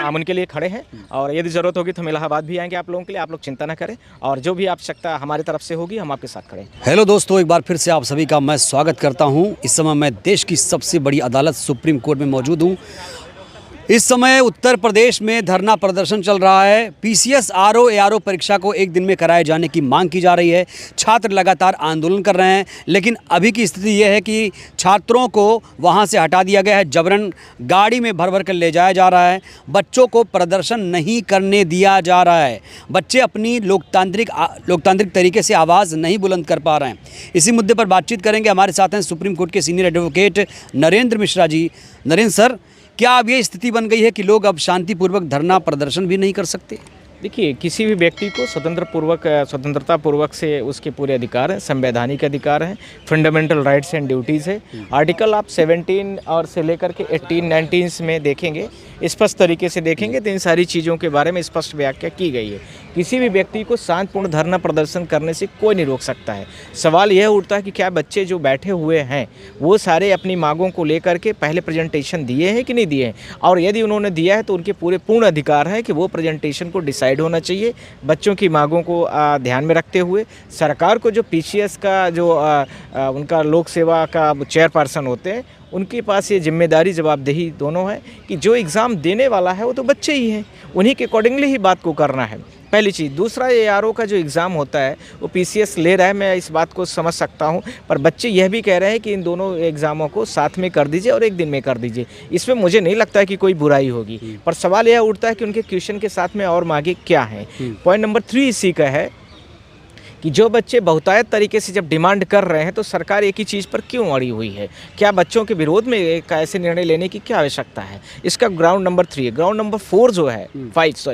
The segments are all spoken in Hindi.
हम उनके लिए खड़े हैं और यदि ज़रूरत होगी तो हम इलाहाबाद भी आएंगे आप लोगों के लिए। आप लोग चिंता ना करें और जो भी आवश्यकता हमारी तरफ से होगी हम आपके साथ खड़े हैं। हेलो दोस्तों, एक बार फिर से आप सभी का मैं स्वागत करता हूं। इस समय मैं देश की सबसे बड़ी अदालत सुप्रीम कोर्ट में मौजूद हूं। इस समय उत्तर प्रदेश में धरना प्रदर्शन चल रहा है। पीसीएस आरओ एआरओ परीक्षा को एक दिन में कराए जाने की मांग की जा रही है। छात्र लगातार आंदोलन कर रहे हैं, लेकिन अभी की स्थिति यह है कि छात्रों को वहां से हटा दिया गया है। जबरन गाड़ी में भर भर कर ले जाया जा रहा है। बच्चों को प्रदर्शन नहीं करने दिया जा रहा है। बच्चे अपनी लोकतांत्रिक तरीके से आवाज़ नहीं बुलंद कर पा रहे हैं। इसी मुद्दे पर बातचीत करेंगे। हमारे साथ हैं सुप्रीम कोर्ट के senior advocate Narendra Mishra ji. Narendra sir, क्या अब ये स्थिति बन गई है कि लोग अब शांतिपूर्वक धरना प्रदर्शन भी नहीं कर सकते? देखिए, किसी भी व्यक्ति को स्वतंत्रता पूर्वक से उसके पूरे अधिकार हैं, संवैधानिक अधिकार हैं, फंडामेंटल राइट्स एंड ड्यूटीज़ है। आर्टिकल आप 17 और से लेकर के 18, 19 में देखेंगे, स्पष्ट तरीके से देखेंगे तो इन सारी चीज़ों के बारे में स्पष्ट व्याख्या की गई है। किसी भी व्यक्ति को शांतिपूर्ण धरना प्रदर्शन करने से कोई नहीं रोक सकता है। सवाल यह उठता है कि क्या बच्चे जो बैठे हुए हैं वो सारे अपनी मांगों को लेकर के पहले प्रेजेंटेशन दिए हैं कि नहीं दिए हैं, और यदि उन्होंने दिया है तो उनके पूर्ण अधिकार है कि वो प्रेजेंटेशन को डिसाइड होना चाहिए। बच्चों की मांगों को ध्यान में रखते हुए सरकार को जो पीसीएस का जो उनका लोक सेवा का चेयरपर्सन होते हैं उनके पास ये जिम्मेदारी जवाबदेही दोनों है कि जो एग्ज़ाम देने वाला है वो तो बच्चे ही हैं, उन्हीं के अकॉर्डिंगली ही बात को करना है, पहली चीज़। दूसरा, एआरओ का जो एग्ज़ाम होता है वो पीसीएस ले रहा है, मैं इस बात को समझ सकता हूँ, पर बच्चे यह भी कह रहे हैं कि इन दोनों एग्ज़ामों को साथ में कर दीजिए और एक दिन में कर दीजिए। इसमें मुझे नहीं लगता है कि कोई बुराई होगी, पर सवाल यह उठता है कि उनके क्वेश्चन के साथ में और मांगे क्या हैं। पॉइंट नंबर 3 इसी का है कि जो बच्चे बहुतायत तरीके से जब डिमांड कर रहे हैं तो सरकार एक ही चीज़ पर क्यों अड़ी हुई है? क्या बच्चों के विरोध में एक ऐसे निर्णय लेने की क्या आवश्यकता है? इसका ग्राउंड नंबर 3 है। ग्राउंड नंबर 4 जो है 5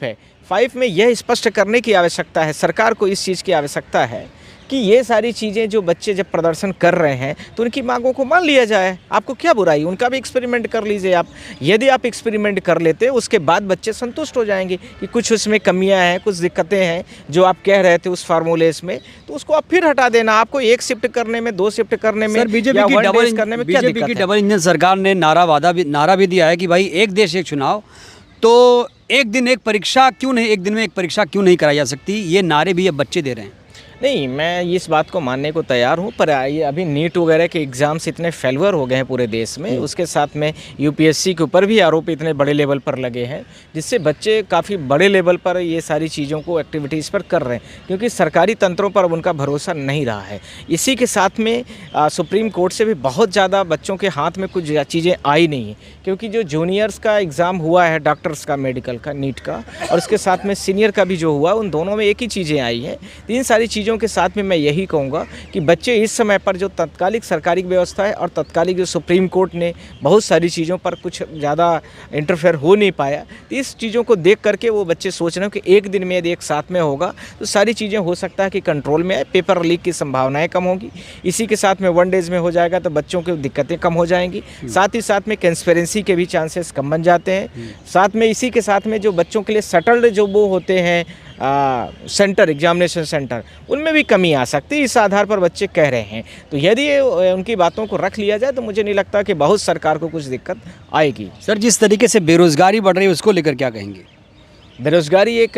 है। 5 में यह स्पष्ट करने की आवश्यकता है, सरकार को इस चीज़ की आवश्यकता है कि ये सारी चीज़ें जो बच्चे जब प्रदर्शन कर रहे हैं तो उनकी मांगों को मान लिया जाए। आपको क्या बुराई? उनका भी एक्सपेरिमेंट कर लीजिए आप। यदि आप एक्सपेरिमेंट कर लेते उसके बाद बच्चे संतुष्ट हो जाएंगे कि कुछ उसमें कमियां हैं, कुछ दिक्कतें हैं जो आप कह रहे थे उस फार्मूलेस में, तो उसको आप फिर हटा देना। आपको एक शिफ्ट करने में, 2 शिफ्ट करने में, बीजेपी की डबल इंजन सरकार ने नारा भी दिया है कि भाई एक देश एक चुनाव, तो एक दिन में एक परीक्षा क्यों नहीं कराई जा सकती? ये नारे भी अब बच्चे दे रहे हैं। नहीं, मैं इस बात को मानने को तैयार हूँ, पर ये अभी नीट वगैरह के एग्ज़ाम्स इतने फेलवर हो गए हैं पूरे देश में, उसके साथ में यूपीएससी के ऊपर भी आरोप इतने बड़े लेवल पर लगे हैं, जिससे बच्चे काफ़ी बड़े लेवल पर ये सारी चीज़ों को एक्टिविटीज़ पर कर रहे हैं, क्योंकि सरकारी तंत्रों पर उनका भरोसा नहीं रहा है। इसी के साथ में सुप्रीम कोर्ट से भी बहुत ज़्यादा बच्चों के हाथ में कुछ चीज़ें आई नहीं हैं, क्योंकि जो जूनियर्स का एग्ज़ाम हुआ है, डॉक्टर्स का, मेडिकल का, नीट का, और उसके साथ में सीनियर का भी जो हुआ, उन दोनों में एक ही चीज़ें आई हैं। इन सारी चीज़ों के साथ में मैं यही कहूँगा कि बच्चे इस समय पर जो तत्कालिक सरकारी व्यवस्था है और तत्कालिक जो सुप्रीम कोर्ट ने बहुत सारी चीज़ों पर कुछ ज़्यादा इंटरफेयर हो नहीं पाया, तो इस चीज़ों को देख करके वो बच्चे सोच रहे हैं कि एक दिन में यदि एक साथ में होगा तो सारी चीज़ें हो सकता है कि कंट्रोल में आए, पेपर लीक की संभावनाएँ कम होंगी। इसी के साथ में 1 डेज में हो जाएगा तो बच्चों की दिक्कतें कम हो जाएंगी, साथ ही साथ में कंस्पिरेंसी के भी चांसेस कम बन जाते हैं। साथ में इसी के साथ में जो बच्चों के लिए सटल्ड जो वो होते हैं सेंटर, एग्जामिनेशन सेंटर, उनमें भी कमी आ सकती है। इस आधार पर बच्चे कह रहे हैं, तो यदि उनकी बातों को रख लिया जाए तो मुझे नहीं लगता कि बहुत सरकार को कुछ दिक्कत आएगी। सर, जिस तरीके से बेरोजगारी बढ़ रही है उसको लेकर क्या कहेंगे? बेरोज़गारी एक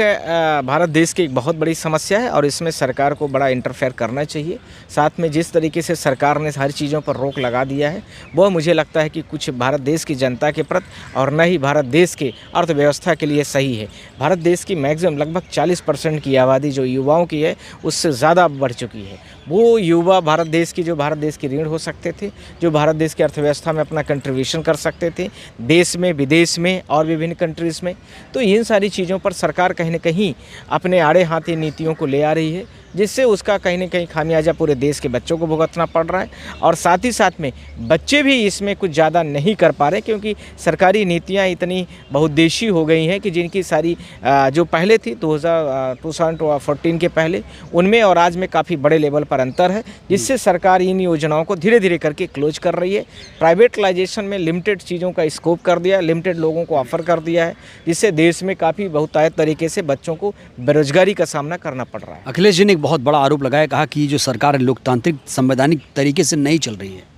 भारत देश की एक बहुत बड़ी समस्या है और इसमें सरकार को बड़ा इंटरफेयर करना चाहिए। साथ में जिस तरीके से सरकार ने सारी चीज़ों पर रोक लगा दिया है वह मुझे लगता है कि कुछ भारत देश की जनता के प्रति और न ही भारत देश के अर्थव्यवस्था के लिए सही है। भारत देश की मैक्सिमम लगभग 40% की आबादी जो युवाओं की है उससे ज़्यादा बढ़ चुकी है। वो युवा भारत देश की रीढ़ हो सकते थे, जो भारत देश की अर्थव्यवस्था में अपना कंट्रीब्यूशन कर सकते थे, देश में, विदेश में और विभिन्न कंट्रीज़ में। तो इन सारी चीज़ों पर सरकार कहीं न कहीं अपने आड़े हाथी नीतियों को ले आ रही है, जिससे उसका कहीं न कहीं खामियाजा पूरे देश के बच्चों को भुगतना पड़ रहा है। और साथ ही साथ में बच्चे भी इसमें कुछ ज़्यादा नहीं कर पा रहे, क्योंकि सरकारी नीतियाँ इतनी बहुउद्देशीय हो गई हैं कि जिनकी सारी जो पहले थी 2014 के पहले, उनमें और आज में काफ़ी बड़े लेवल पर अंतर है, जिससे सरकार इन योजनाओं को धीरे धीरे करके क्लोज कर रही है। प्राइवेटलाइजेशन में लिमिटेड चीज़ों का स्कोप कर दिया, लिमिटेड लोगों को ऑफर कर दिया है, जिससे देश में काफ़ी बहुतायत तरीके से बच्चों को बेरोजगारी का सामना करना पड़ रहा है। अखिलेश जी ने एक बहुत बड़ा आरोप लगाया, कहा कि जो सरकार है लोकतांत्रिक संवैधानिक तरीके से नहीं चल रही है।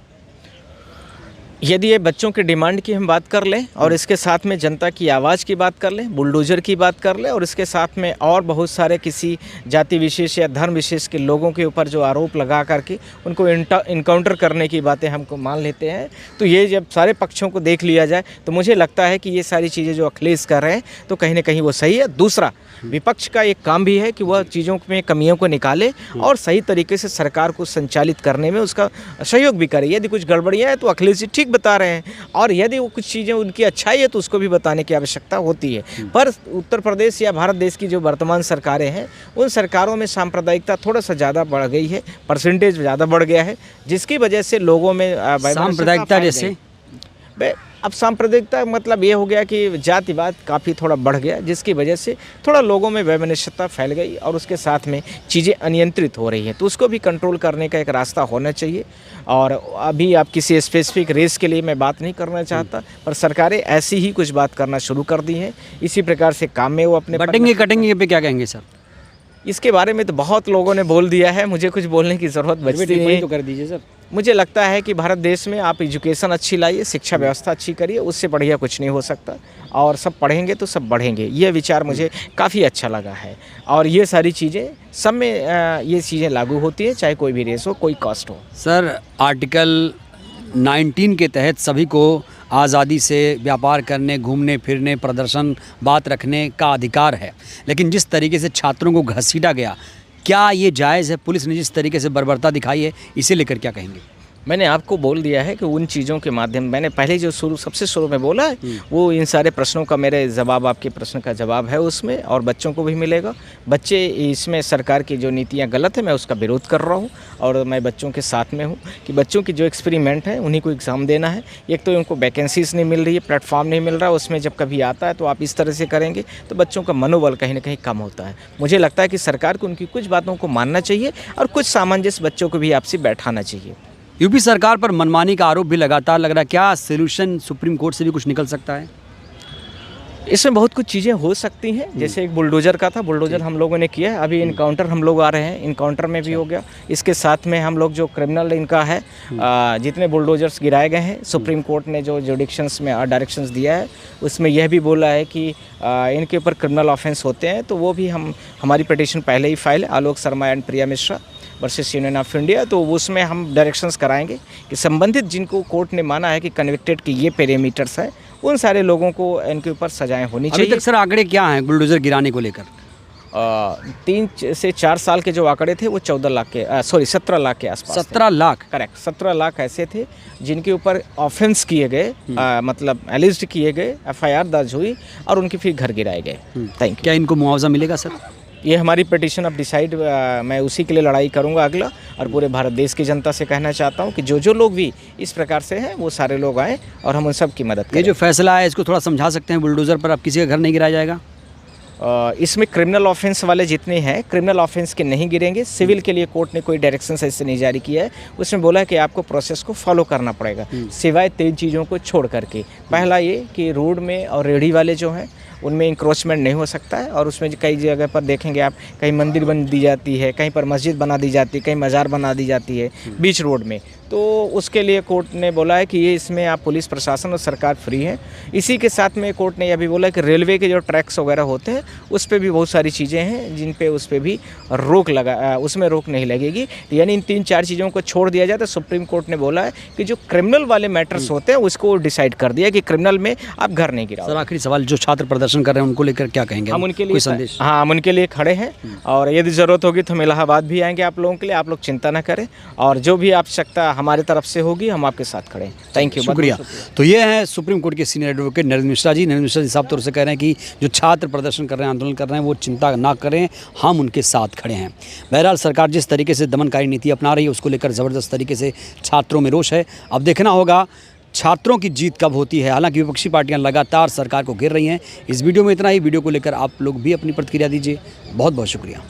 यदि ये बच्चों की डिमांड की हम बात कर लें और इसके साथ में जनता की आवाज़ की बात कर लें, बुलडोज़र की बात कर लें और इसके साथ में और बहुत सारे किसी जाति विशेष या धर्म विशेष के लोगों के ऊपर जो आरोप लगा करके उनको इनकाउंटर करने की बातें हमको मान लेते हैं, तो ये जब सारे पक्षों को देख लिया जाए तो मुझे लगता है कि ये सारी चीज़ें जो अखिलेश कर रहे हैं तो कहीं ना कहीं वो सही है। दूसरा, विपक्ष का एक काम भी है कि वह चीज़ों में कमियों को निकाले और सही तरीके से सरकार को संचालित करने में उसका सहयोग भी करे। यदि कुछ गड़बड़ियाँ हैं तो अखिलेश जी ठीक बता रहे हैं, और यदि वो कुछ चीज़ें उनकी अच्छाई है तो उसको भी बताने की आवश्यकता होती है। पर उत्तर प्रदेश या भारत देश की जो वर्तमान सरकारें हैं उन सरकारों में सांप्रदायिकता थोड़ा सा ज़्यादा बढ़ गई है, परसेंटेज ज़्यादा बढ़ गया है, जिसकी वजह से लोगों में सांप्रदायिकता जैसे अब सांप्रदायिकता मतलब ये हो गया कि जातिवाद काफ़ी थोड़ा बढ़ गया, जिसकी वजह से थोड़ा लोगों में वैमनस्यता फैल गई और उसके साथ में चीज़ें अनियंत्रित हो रही हैं। तो उसको भी कंट्रोल करने का एक रास्ता होना चाहिए। और अभी आप किसी स्पेसिफिक रेस के लिए मैं बात नहीं करना चाहता, पर सरकारें ऐसी ही कुछ बात करना शुरू कर दी हैं। इसी प्रकार से काम में वो अपने कटेंगे पे क्या कहेंगे सर? इसके बारे में तो बहुत लोगों ने बोल दिया है, मुझे कुछ बोलने की ज़रूरत बचती नहीं। तो कर दीजिए सर। मुझे लगता है कि भारत देश में आप एजुकेशन अच्छी लाइए, शिक्षा व्यवस्था अच्छी करिए, उससे बढ़िया कुछ नहीं हो सकता। और सब पढ़ेंगे तो सब बढ़ेंगे, ये विचार मुझे काफ़ी अच्छा लगा है। और ये सारी चीज़ें सब में ये चीज़ें लागू होती हैं, चाहे कोई भी रेस हो, कोई कास्ट हो। सर, आर्टिकल 19 के तहत सभी को आज़ादी से व्यापार करने, घूमने फिरने, प्रदर्शन, बात रखने का अधिकार है, लेकिन जिस तरीके से छात्रों को घसीटा गया, क्या ये जायज़ है? पुलिस ने जिस तरीके से बर्बरता दिखाई है, इसे लेकर क्या कहेंगे? मैंने आपको बोल दिया है कि उन चीज़ों के माध्यम, मैंने पहले जो सबसे शुरू में बोला है वो इन सारे प्रश्नों का मेरे जवाब, आपके प्रश्न का जवाब है उसमें, और बच्चों को भी मिलेगा। बच्चे इसमें सरकार की जो नीतियां गलत है मैं उसका विरोध कर रहा हूं, और मैं बच्चों के साथ में हूं कि बच्चों की जो एक्सपेरिमेंट है उन्हीं को एग्ज़ाम देना है। एक तो उनको वैकेंसीज नहीं मिल रही है, प्लेटफॉर्म नहीं मिल रहा है, उसमें जब कभी आता है तो आप इस तरह से करेंगे तो बच्चों का मनोबल कहीं ना कहीं कम होता है। मुझे लगता है कि सरकार को उनकी कुछ बातों को मानना चाहिए और कुछ सामंजस्य बच्चों को भी आपसे बैठाना चाहिए। यूपी सरकार पर मनमानी का आरोप भी लगातार लग रहा है, क्या सोल्यूशन सुप्रीम कोर्ट से भी कुछ निकल सकता है? इसमें बहुत कुछ चीज़ें हो सकती हैं, जैसे एक बुलडोज़र का था, बुलडोज़र हम लोगों ने किया है। अभी इनकाउंटर हम लोग आ रहे हैं, इनकाउंटर में भी हो गया। इसके साथ में हम लोग जो क्रिमिनल इनका है, जितने बुलडोज़र्स गिराए गए हैं, सुप्रीम कोर्ट ने जो जुडिक्शंस में डायरेक्शंस दिया है उसमें यह भी बोला है कि इनके ऊपर क्रिमिनल ऑफेंस होते हैं, तो वो भी हमारी पिटीशन पहले ही फाइल है, Alok Sharma and Priya Mishra versus Union of India, तो उसमें हम डायरेक्शंस कराएंगे कि संबंधित जिनको कोर्ट ने माना है कि कन्विक्टेड के ये पैरामीटर्स हैं, उन सारे लोगों को इनके ऊपर सजाएं होनी चाहिए। अभी तक सर आंकड़े क्या हैं बुलडोज़र गिराने को लेकर? 3 से 4 साल के जो आंकड़े थे वो 17 लाख के 17 लाख के आसपास। 17 लाख? करेक्ट, 17 लाख ऐसे थे जिनके ऊपर ऑफेंस किए गए, मतलब एलिज्ड किए गए, FIR दर्ज हुई और उनके फिर घर गिराए गए। Thank you. क्या इनको मुआवजा मिलेगा सर? ये हमारी पिटीशन अब डिसाइड, मैं उसी के लिए लड़ाई करूंगा अगला, और पूरे भारत देश की जनता से कहना चाहता हूं कि जो लोग भी इस प्रकार से हैं वो सारे लोग आएँ और हम उन सब की मदद करें। ये जो फैसला है इसको थोड़ा समझा सकते हैं? बुलडोज़र पर अब किसी का घर नहीं गिराया जाएगा? इसमें क्रिमिनल ऑफेंस वाले जितने हैं, क्रिमिनल ऑफेंस के नहीं गिरेंगे। सिविल के लिए कोर्ट ने कोई डायरेक्शंस ऐसे नहीं जारी किया है, उसमें बोला है कि आपको प्रोसेस को फॉलो करना पड़ेगा, सिवाय 3 चीज़ों को छोड़ करके। पहला ये कि रोड में और रेहड़ी वाले जो हैं उनमें इंक्रोचमेंट नहीं हो सकता है, और उसमें कई जगह पर देखेंगे आप, कहीं मंदिर बन दी जाती है, कहीं पर मस्जिद बना दी जाती है, कहीं मज़ार बना दी जाती है बीच रोड में, तो उसके लिए कोर्ट ने बोला है कि ये इसमें आप पुलिस प्रशासन और सरकार फ्री है। इसी के साथ में कोर्ट ने यह भी बोला कि रेलवे के जो ट्रैक्स वगैरह होते हैं उस पर भी बहुत सारी चीज़ें हैं जिन पे उस पर भी उसमें रोक नहीं लगेगी। यानी इन 3-4 चीज़ों को छोड़ दिया जाए तो सुप्रीम कोर्ट ने बोला है कि जो क्रिमिनल वाले मैटर्स होते हैं उसको डिसाइड कर दिया कि क्रिमिनल में आप घर नहीं गिराओ। सर, आखिरी सवाल, जो छात्र प्रदर्शन कर रहे हैं उनको लेकर क्या कहेंगे? हम उनके लिए कोई संदेश? हाँ, हम उनके लिए खड़े हैं, और यदि ज़रूरत होगी तो हम इलाहाबाद भी आएंगे आप लोगों के लिए। आप लोग चिंता ना करें, और जो भी आवश्यकता हमारी तरफ से होगी हम आपके साथ खड़े हैं। थैंक यू, शुक्रिया। तो ये हैं सुप्रीम कोर्ट के सीनियर एडवोकेट नरेंद्र मिश्रा जी। नरेंद्र मिश्रा जी साफ तौर से कह रहे हैं कि जो छात्र प्रदर्शन कर रहे हैं, आंदोलन कर रहे हैं, वो चिंता ना करें, हम उनके साथ खड़े हैं। बहरहाल सरकार जिस तरीके से दमनकारी नीति अपना रही है उसको लेकर ज़बरदस्त तरीके से छात्रों में रोष है। अब देखना होगा छात्रों की जीत कब होती है। हालांकि विपक्षी पार्टियां लगातार सरकार को घेर रही हैं। इस वीडियो में इतना ही। वीडियो को लेकर आप लोग भी अपनी प्रतिक्रिया दीजिए। बहुत बहुत शुक्रिया।